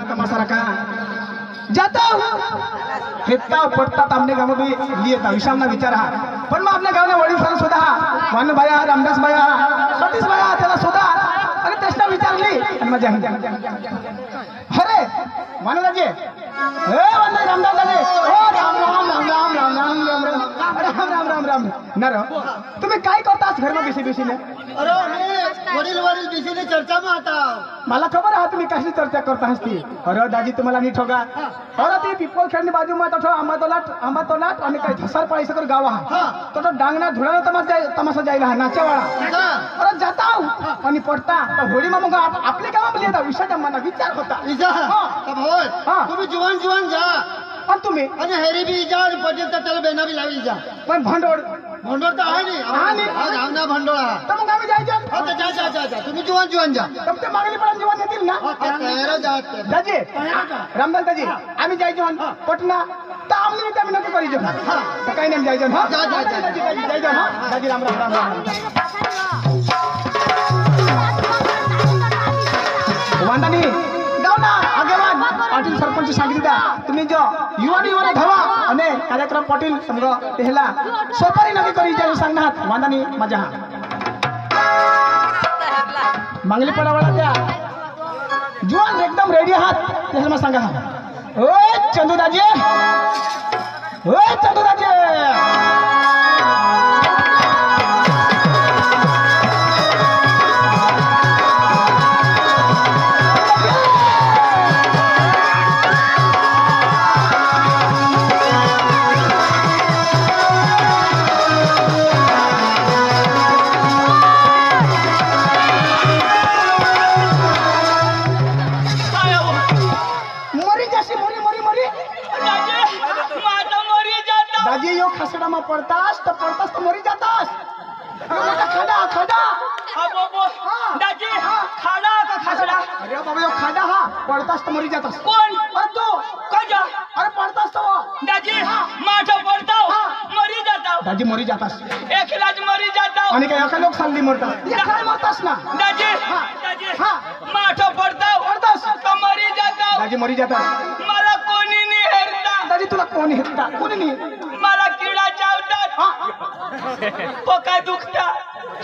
तमाशा रखा जाता हेता पडतात आपले गाव बी लिहिता विषामना विचार हा पण मग आपल्या गावने वडील सर सुद्धा मान बाया रामदास बाया सतीश बाया त्याला सुद्धा आणि त्याला विचारली आणि मजा अरे मानवराजे हे वंदे रामदास दादा ओ राम राम राम राम राम राम राम राम अरे राम राम राम राम नर तुम्ही काय करतास घर में बेसी ने अरे वडील वडील बेसीने चर्चा में आता मला खबर आहे तुम्ही कशी चर्चा करता हसती अरे दाजी तुम्हाला नीट होगा अरे ती पिपल खेळणी बाजू में तो आंबा तोलाट आणि काय धसार पाळी सकर गाव हा तो डांगना धुळा तमाशा जायला नाचेवाळा अरे जाता आणि पडता तर होळी मग आपले गावामध्ये येता विषयाचा मना विचार होता तुम्ही जीवन जीवन जा पण तुम्ही आणि हेरी बी जा आणि पटेल तर त्याला बेना बी लावी जा पण भांडोळ तर आहे नाही गावना भांडोळ हा तर मग आम्ही जायचं जा जा जा जा तुम्ही जीवन जीवन जा तर ते मागणी पण जीवन येतील ना तयार जात दाजी रामदास दाजी आम्ही जायचं पटना तर आम्ही आम्ही नको करीजो तर काही नाही जायचं हा जा जा जा जायचं हा दाजी राम राम राम राम वांदानी जाऊ ना आगेवान पाटील सरपंच सांगितलं तुम्ही जो युवा धावा आणि कार्यक्रम पाटील समजा तेला सोपारी नदी करी जाऊ सांगणार वांदानी मजा मांगली पडावाला त्या जुवान एकदम रेडी आहात त्याला मग सांगा ओय चंदूदाजी ओय चंदूदाजी दाजी यो खसडा में पड़तास तो मरी जातास खड़ा खड़ा दाजी खाड़ा का खसडा अरे बाबा यो खड़ा हा पड़तास तो मरी जातास कोण अरे तू कजा अरे पड़तास तो दाजी माठा पडताव मरी जाताव दाजी मरी जातास एकलाच मरी जाताव आणि काय एका लोक साली मरतात एका मरतास ना दाजी दाजी माठा पडताव तो मरी जाताव दाजी मरी जातास मला कोणी नाही हेरता दाजी तुला कोणी हेरता कोणी नाही मला किडा चावतात पोका दुखता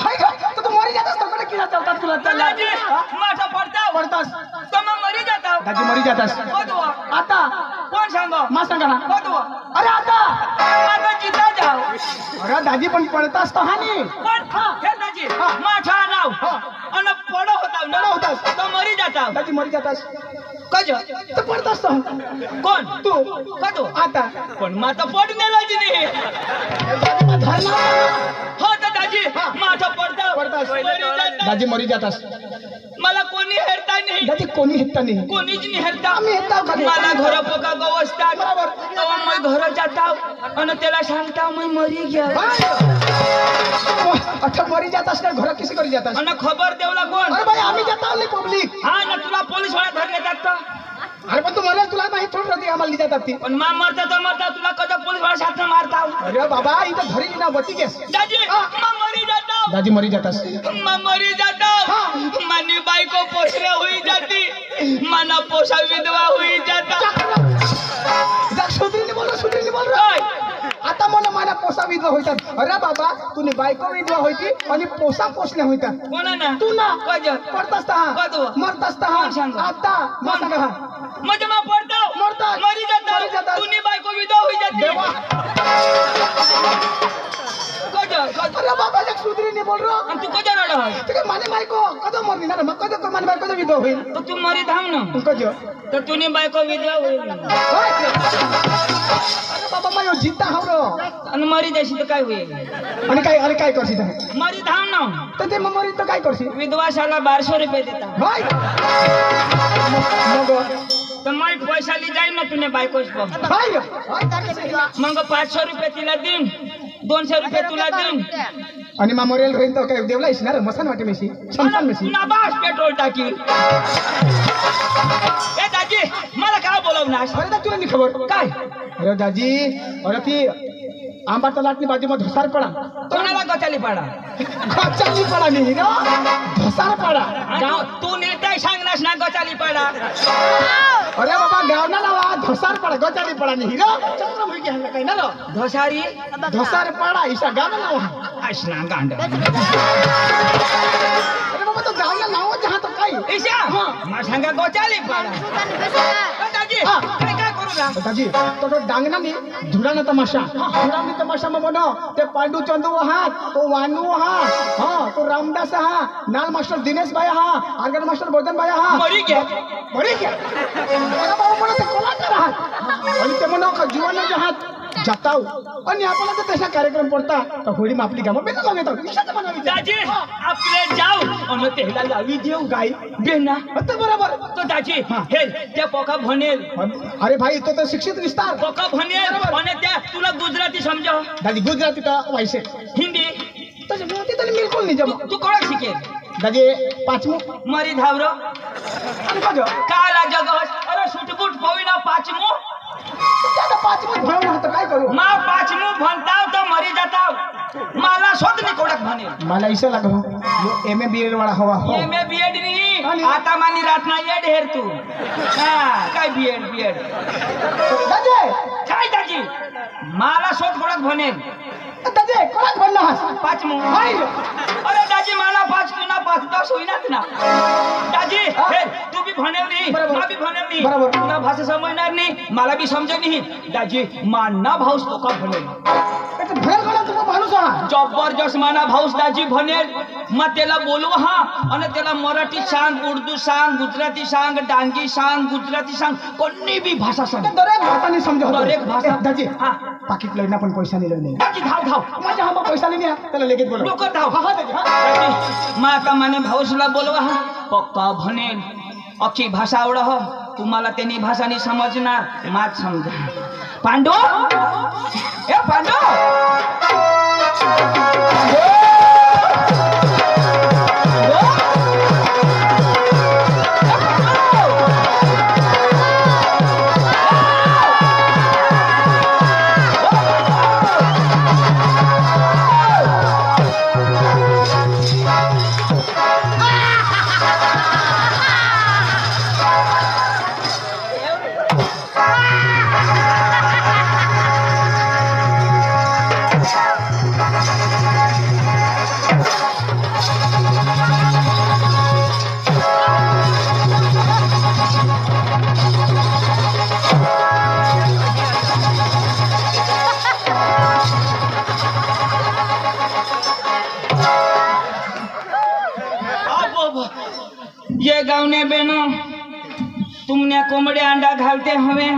हाय का तू मरी जातास तो कोणी किडा चावतात तुला दाजी माठा पडताव पडतास तो मग मरी जाताव दाजी मरी जातास कोदवा आता कोण सांगो मा सांगा ना कोदवा अरे आता माझा जिता जाव अरे दाजी पण पडतास तो हानी कोण हे दाजी माठा नाव अन पडो होताव तो मरी जाताव दाजी मरी जातास कज तर पडतास तो कोण तू कदो आता पण माता पडनेलाच नाही हो तर दाजी माठा पडताव पडतास मरी जाताव. दाजी मरी जातास मला कोणी हेरता नाही दाजी कोणी हेरता नाही कोणीच नाही हेरता आम्ही हेरताव का मला घर पोका गवसतात बरोबर. तेव्हा मी घर जाताव आणि त्याला सांगताव मी मरी गया अच्छा मरी जातास ना घर किसी करी जातास आणि खबर देवला कोण अरे भाई आम्ही जाताव नाही पब्लिक हा ना तुला पोलीस वाला धरले जातात अरे पण तू मला तुला नाही थोडी राहते आम्हाला जातात ती पण मा मरता तर मरता तुला कदा पोलीस वाला साथ मारताव अरे बाबा इथं धरी ना बती केस दाजी मा मरी जाताव दाजी मरी जातास मा मरी जाताव मनी बायको पोसरे हुई जाती मना पोसा विधवा हुई जाता जा सुधरीने बोल रे आता मला पोसा विधवा होतात अरे बाबा तुने बायको विधवा होती आणि पोसा पोसल्या होतात कोणा ना तू ना कज पडतास कदो मरतास कोण सांगो? आता मा सांगा हा म्हणजे मा पडताव मरतात. मरी मरी जाताव जातात. तुनी बायको विधवा हुई जाती देवा कज अरे बाबा जग सुधरीने बोल रो आणि तू कजा रडा होय ते माने बायको कदो मरनी ना मग कदो माने बायको विधवा होईल तर तू मरी धाम ना कजो तर तुनी बायको विधवा होईल अरे बाबा मैं जीता हाव रो आणि मरी जाशी तर काय होईल आणि काय अरे काय करसी तर मरी धाम ना ते मरी तो काय करसी विधवा शाला 1200 रुपये देता भाई मग तर मग पैसा ली जाईल ना तुने बायकोच बघ भाई मग 500 रुपये तिला देईन 200 रुपये तुला देईन आणि मा मरेल राहीन तो काय देवला इसणार मसान वाटे मेशी शमशान मेशी नाबास पेट्रोल टाकी ए दाजी मला काय बोलवणार अरे दा तुला नाही खबर काय अरे दाजी अरे ती आंबा तलाटनी बाजूमध्ये धसार पडा कोणाला गचाली पाडा गचाली पडा नाही रे धसार पडा तू नीट सांगणार ना गचाली पाडा अरे बाबा गावना नावा धोसार पडा गोचाडी पडा नाही हिरो चक्र मुलगी हल्ला काय ना रो धोसारी धोसार पडा ईशा गावना नावा आशना गांड अरे बाबा तो गावना नावा जहां तो काय ईशा मा सांगा गोचाली पाडा दाजी काय काय करू ना दाजी तो डांगना नी धुराना तमाशा धुरानी तमाशा में बनो ते पांडू चंदू हात तो वानू हा हां तो रामदास हा नाल मास्टर दिनेश भाई हा आंगण मास्टर बोधन भाई हा मरी गया अरे बाबा मला ते कलाकार आहात आणि ते म्हणा का जीवन जहात जाताव आणि आपल्याला तर तसा कार्यक्रम पडता तर होळी में आपली गाव बेता लागेतो विषय म्हणावी दाजी आपले जाऊ आणि तेला लावी देऊ गाय बेना आता बरोबर तो दाजी हे त्या पोका भनेल अरे भाई तो तर शिक्षित विस्तार पोका भनेल आणि त्या तुला गुजराती समजा दादी गुजराती का वायसे हिंदी तसे ते तरी बिलकुल नाही जम तू कोण शिकेल दादी पाचमू मरी धावरो आणि बघ काला जगस अरे सुटबुट पविना पाचमू त्याला पाचमू घेऊन आता काय करू मा पाचमू भणताव तो मरी जाताव मला शोध नाही कोडक भनेल मला इसे लागो यो एमए बीएड वाला हवा हो ये मैं बीएड नहीं आणि? आता मानी रात ना ये ढेर तू हां काय बीएड दादी काय दाजी मला शोध कोडक भनेल दादी कोणाक बनला हास पाचमू हाय अरे दाजी मला 5 तू ना 5 10 होईनात ना दाजी हे तू भी भनेल नाही बरोबर. मा भी भनेल नाही बरोबर. तुला भाषा समजणार नाही मला भी समजे नाही दाजी मानना भाऊस तो का भनेल ते भर कोणा तुम्ही माणूस हा जबरदस्त माना भाऊस दाजी भनेल मग त्याला बोलू हा आणि त्याला मराठी सांग उर्दू सांग गुजराती सांग डांगी सांग गुजराती सांग कोणी भी भाषा सांग दरेक भाषाने समजा दरेक भाषा. दाजी हा पाकिट लढना पण पैसा नाही लढणे दाजी धाव धाव माझ्या हा पैसा नाही आहे, त्याला लगेच बोलव डोकं धाव हा हा दाजी हा माता माने भाऊसला बोलवा हा पक्का भनेल अख्खी भाषा आवड हो तुम्हाला त्यांनी भाषा नाही समजणार मात समजा पांडू ए पांडू ये गावने बहनों तुमने कोंबडे अंडा घालते हवे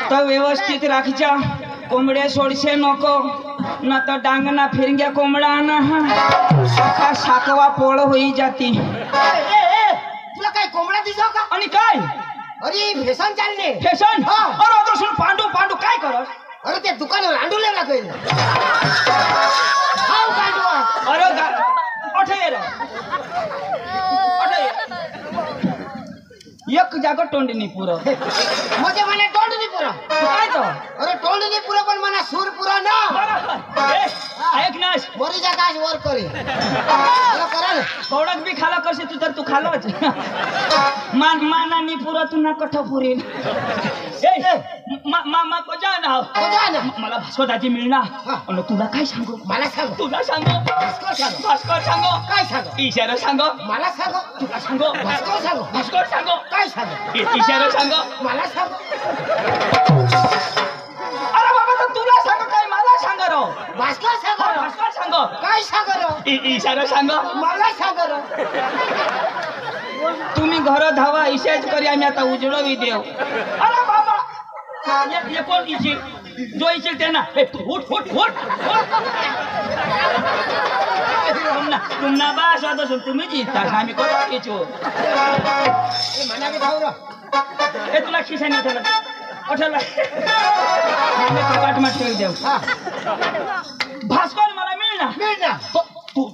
तो व्यवस्थित राखच्या कोंबडे सोडशे नको न तो डांगना फिरग्या कोंबडा ना अख्खा साकवा पोळ होई जाती तुला काय कोंबडा दिसव का आणि काय अरे फॅशन चालणे फॅशन हा. अरे तो सुन पांडू पांडू काय करस अरे त्या दुकानावर अंडूले लागेल खाऊ काढू अरे अठे ये रे अठे ये. एक जागा तोंड नाही पुरं मध्ये मला तोंड नाही पुरा काय तो अरे तोंड नाही पुरा पण मला सूर पुरा ना बरोबर ए, ऐक ना मोरी जा काश वर करे अरे करा ना कवडक बी खाला कसे तू तर तू खालोच मान माना नी पुरा तू ना कठ पुरेल ए मामा को जा ना तो जा ना मला भास्करदाची मिळणार हा. आणि तुला काय सांगू मला सांग तुला सांगू भास्कर सांग भास्कर सांगू काय सांग इशारा सांगू मला सांग तुला सांगू भास्कर सांग भास्कर सांगू काय सांग इशारा सांगू मला सांग अरे बाबा तर तुला सांगू काय मला सांग रो भास्कर सांग भास्कर सांगू काय सांग रे इशारा सांगू मला सांग रे तुम्ही घर धावा इशाच करी आम्ही आता उजळवी देव अरे बाबा ये कोण इशील जो इशील त्यांना उठ उठ उठ तुमना बास वाद असून तुम्ही जिता आम्ही कोण येचो म्हणा की भाऊ रे हे तुला खिशाने उठला आम्ही कपाट मध्ये ठेवू देव हा भास्कर मला मिळणार मिळ ना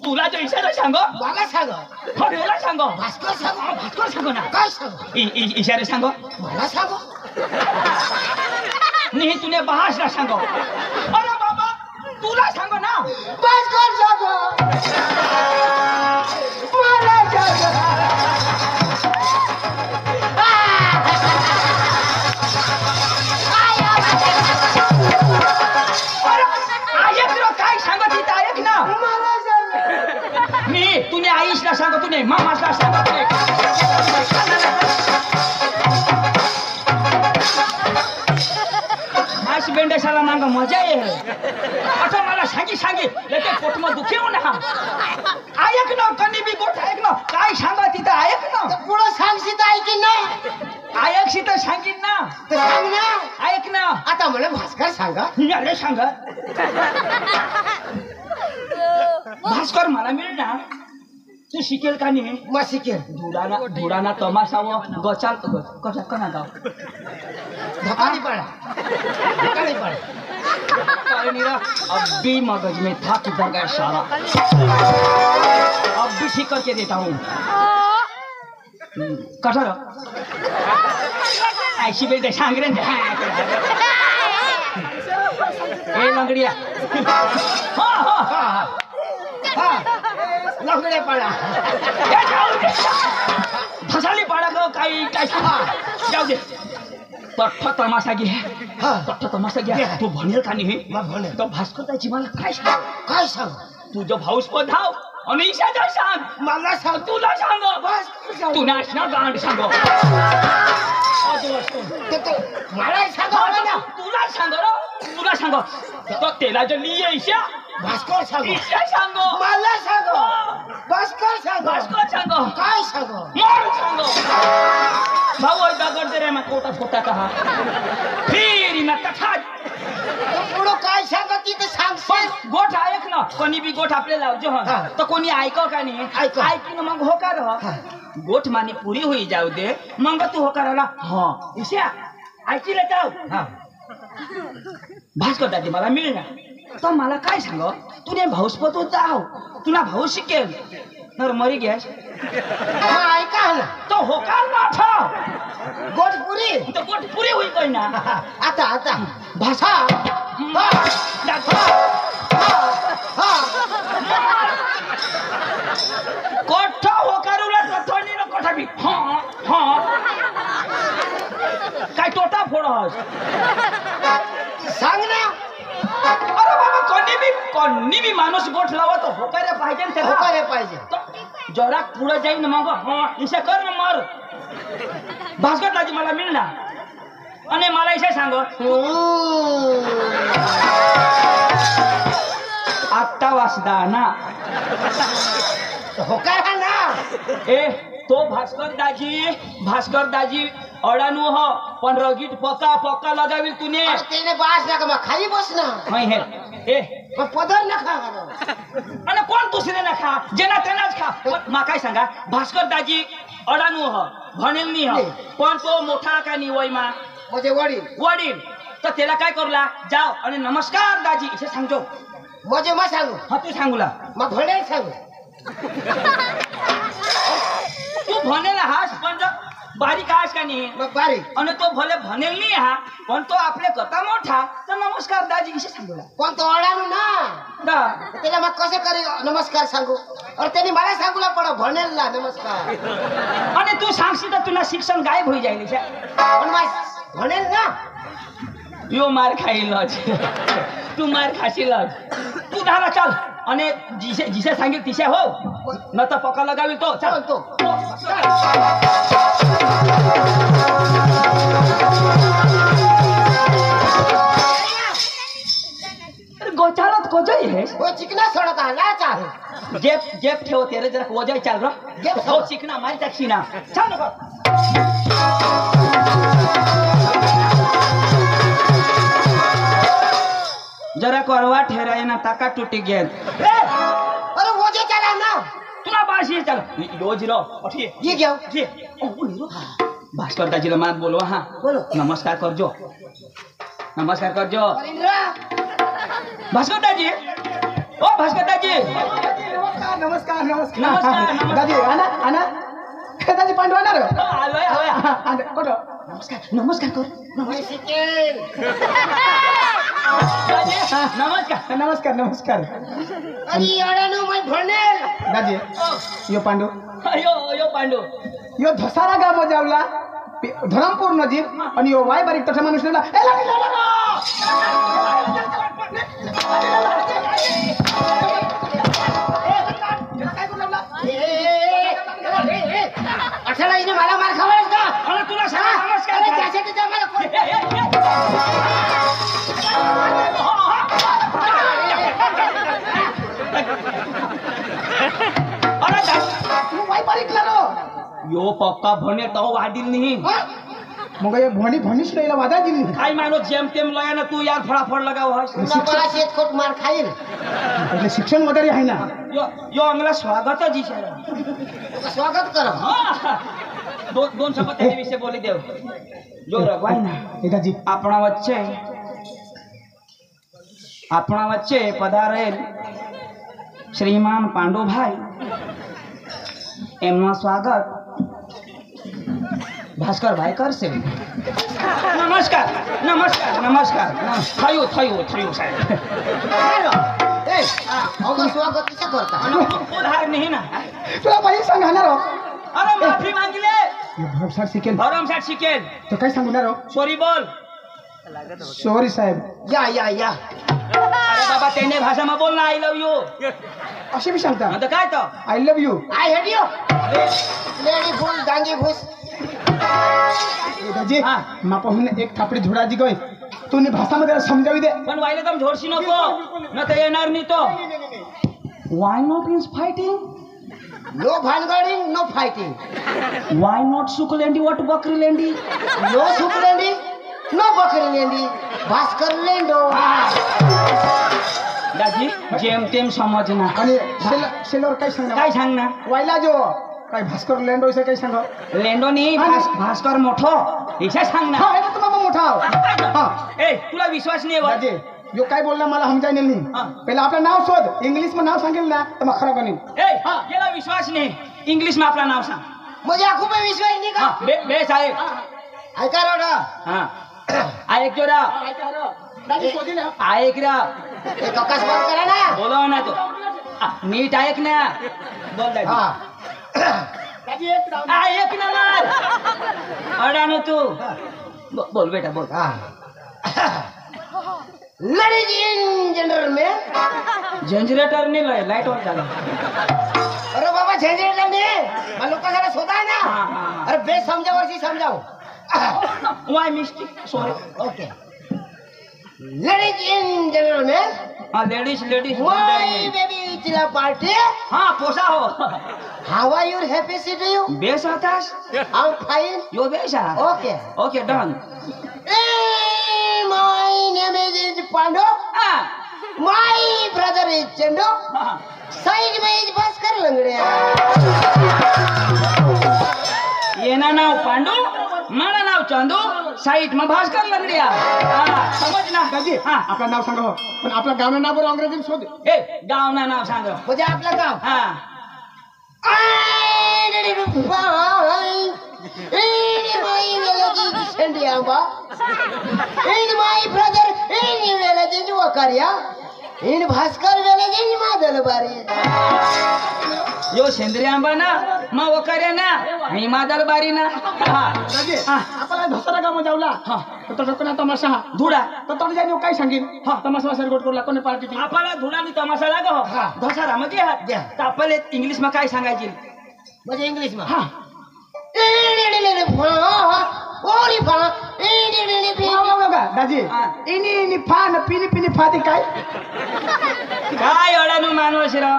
तुला जो इशारा सांगो मला सांग हरेला सांगो भास्कर सांग भास्कर सांगो ना काय सांग इशारे सांगो मला सांग नाही तुने बहासला सांगो अरे बाबा तुला सांगो ना भास्कर सांग मला सांग तुने मामाला सांगितले आज बेंडेशाला मांग मजा आहे आता मला सांगी लेते पोटमा दुखी हो ना ऐक ना कधी बी गोठ ऐक ना काय सांगा तिथं ऐक ना पुढं सांगशील तर ऐकीन ना ऐकशी तर सांगीन ना तर सांग ना ऐक ना आता मला भास्कर सांगा अरे सांग भास्कर मला मिळ ना तू शिकेल का नाही मग शिकेल धुडाना तमाशावं गचाल कशा कना गाव धकानी पड़ा काय निरा अभी मगज में था किधर गया सारा अब भी ठीक करके देता हूँ कठोर ऐसी बेटे सांग रहे ए लंगड़िया हाँ हाँ हाँ लंगड़े पड़ा धसाली पाड़ा गो काही काय जाऊ दे तठ्ठ तमाशा घे हाँ तठ्ठ तमाशा घे तू भनेल का नाही मग म्हणे तो भास्कर त्याची मला काय सांग काय सांग तुझं भाऊस पण धाव आणि ईशाचा सांग मला सांग तुला सांग बस तू नाचना गांड सांग मला सांगा ना तुला सांग तुला सांग तो तेला जो लिये ईशा भास्कर सांग ईशा सांग मला सांग भास्कर सांग भास्कर सांग काय सांग मोर सांग भाऊ दगड दे रे मग कोटा फोटा कहा फिर ना तथा पुढं काय सांग तिथे सांग पण गोठ ऐक ना कोणी बी गोठ आपले लावजो हा. तर कोणी ऐकव का नाही ऐकव. ऐकीन मग होकार गोठ माने पुरी होई जाऊ दे मग तू होकाराला हा ईशा ऐकी ले जाऊ भास्कर दादी मला मिळणार तर मला काय सांग तुने भाऊसपत जाव तुला भाऊ शिकेल तर मरी गॅस ऐका ना तो होकार ना था गोटपुरी तो गोठ पुरी होई काय ना आता भाषा कोठ होकारूला कथोनी न कोठा बी हा हा काय टोटा फोडस सांग ना अरे बाबा कोणी बी माणूस गोठ लावा तो होकारे पाहिजे ना त्याला होकारे पाहिजे तो जरा पुढे जाईन मग हा इशा कर ना मार भास्कर दाजी मला मिळणार आणि मला इशा सांग आत्ता वाजता ना होकार ना ए तो भास्कर दाजी अडाणू हो पण रगीट पक्का लगावील तुने त्याने बास नका मग खाली बस ना नाही हे ए पण पदर नका आणि कोण दुसरे ना खा जेना तेनाच खा पण मा काय सांगा भास्कर दाजी अडाणू हो भनेल नाही हो पण तो मोठा का नाही वय मा म्हणजे वडील तर त्याला काय करूला जाव आणि नमस्कार दाजी इथे सांगतो म्हणजे मग सांगू हा तू सांगूला मग भणे सांगू तू भनेल हास पण बारीक हास का नाही मग बारी आणि तो भले भनेल नाही हा पण तो आपले कथा मोठा तर नमस्कार दाजी इथे सांगूला पण तो अडाणू ना दा त्याला मग कसं करे नमस्कार सांगू अरे त्यांनी मला सांगूला पडा भनेल ना नमस्कार आणि तू सांगशी तर तुला शिक्षण गायब होई जाईल पण मग भनेल ना यो मार खाईलच तू मार खाशीलच तू धारा चाल आणि जिसे सांगेल तिसे हो न तर पका लगावी तो चाल तो गोचालत कोजई है वो चिकना सड़क आला चाहे जेप ठेव तेरे जरा वजय चाल रो जेप हो चिकना मारी टॅक्सी ना चाल नको जरा करवा ठेराय ना ताका टूटी गेल अरे वो जे चला ना तुला बाशी चल रोज रो उठिए ये क्या ये ओ नीरो भास्कर दाजीला मात बोलवा हा बोलो नमस्कार करजो भास्कर दाजी ओ भास्कर दाजी नमस्कार नमस्कार. दादी आना दादी पांडू आणणार आलोय कुठं नमस्कार कर मैं शिकेल दाजी नमस्कार अरे अडाणू मैं भनेल दादी यो पांडू यो पांडू यो धसारा गाव जावला धरमपूर नजीक आणि यो वाय बारीक तसा माणूस नेला यो पप्पा भने तो वाढील नाही मग हे भणी भणीच राहिला वाजा दिली काय मानो जेम तेम लया ना तू यार फटाफट लगाव हस मला शेतखोट मार खाईल એટલે शिक्षण वगैरे आहे ना यो आम्हाला स्वागत जी सर स्वागत कर दोन शब्द त्या विषय बोली देव जो रघवाई ना પિતાજી આપણા વચ્ચે પધારેલ શ્રીમાન પાંડુભાઈ એમનું સ્વાગત ભાસ્કરભાઈ કરશે નમસ્કાર નમસ્કાર નમસ્કાર થયું થયું થયું સાહેબ ए अगं स्वागत कसं करता उधार नाही ना तुला बाई सांगणार हो अरे माफी मागिले हे भरमसाठ शिकेल भरमसाठ शिकेल तो काय सांगणार हो सॉरी बोल सॉरी साहेब या या या अरे बाबा त्याने भाषाમાં बोल ना आय लव यू असे बी सांगता आता काय तो I love you I head you lady फुल डांगी फुस दाजी हा. मापाहून एक थापडी झोडाजी गय तूने भाषामध्ये समजावी दे पण वायले तुम झोडशी नको न तर येणार नाही तो why not is fighting no भानगडी नो फायटिंग वाय नॉट सुकलेंडी वॉट बकरी लेंडी नो सुकलेंडी नो बकरी लेंडी भास्कर लेंडो दाजी जेम तेम समजना आणि शेलवर काय सांगणार काय सांग ना वायला जो काय भास्कर लँड होईसे काय सांग लेंडो नाही भास्कर मोठो हिशा सांग ना हा हे तर मामा मोठा हा ए तुला विश्वास नाही दाजी होत यो काय बोलला मला समजाय हा. नाही पहिला आपलं नाव शोध इंग्लिश मध्ये नाव सांगेल ना तर मग खरं बनेल ए याला विश्वास नाही इंग्लिश में आपला नाव सांग म्हणजे आखू पे विश्वास नाही का बे साहेब ऐका रोडा हा ऐक जो रा दाजी शोधी ना ऐक रा ए ककास बंद करा ना बोलव ना तो नीट ऐक ना बोल दाजी हा दाजी एक राव ऐक ना मार अडानो तू बोल बेटा बोल हा लेडीज इन जनरल में जनरेटर नाही लाईट वर झाला अरे बाबा झंझट में मैं लोग का जरा सोता है ना हाँ. अरे बे समझाओ और सी समझाओ why mistake sorry okay ladies in general में हाँ लेडीज माय बेबी चिला पार्टी हाँ पोसा हो how are you happy city you बेस होतास आई एम फाइन यो बेसा okay okay done my name is पांडो हाँ माय ब्रदर इज चंदो हाँ. साइड में इज भास्कर लंगड़िया ये ना नाव पांडू माना नाव चांदू साइड में भास्कर लंगड़िया हाँ समझना दाजी हाँ आपलं नाव सांगा हो पण आपलं गाव नाव बरं अंग्रेजीत शोध ए गाव ना नाव सांग मुझे आपला गाव हाँ इन भास्कर वेलेजी मादल बारी यो सेंद्रिय आंबा ना मग वकार्या ना आणि मादल बारी ना हाँ दाजी हाँ. आपला धसारा गाव जावला हा. तर टोकना तमाशा हा धुडा तर तोड जाणी काय सांगेल हा. तमाशा वासर गोट कोला कोणी पार्टी ती आपल्याला धुडानी तमाशा लागो हा. धसारा मध्ये हात द्या. तर आपल्याला इंग्लिश में काय सांगायची म्हणजे इंग्लिश में हा ओली फा दाजी हा. इनी इनी फान पिनी पिनी फाती काय काय अडानु मानवस र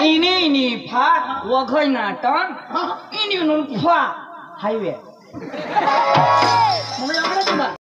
इनी इनी फा वघय नाटन इनी नुन फा हायवे मग एवढं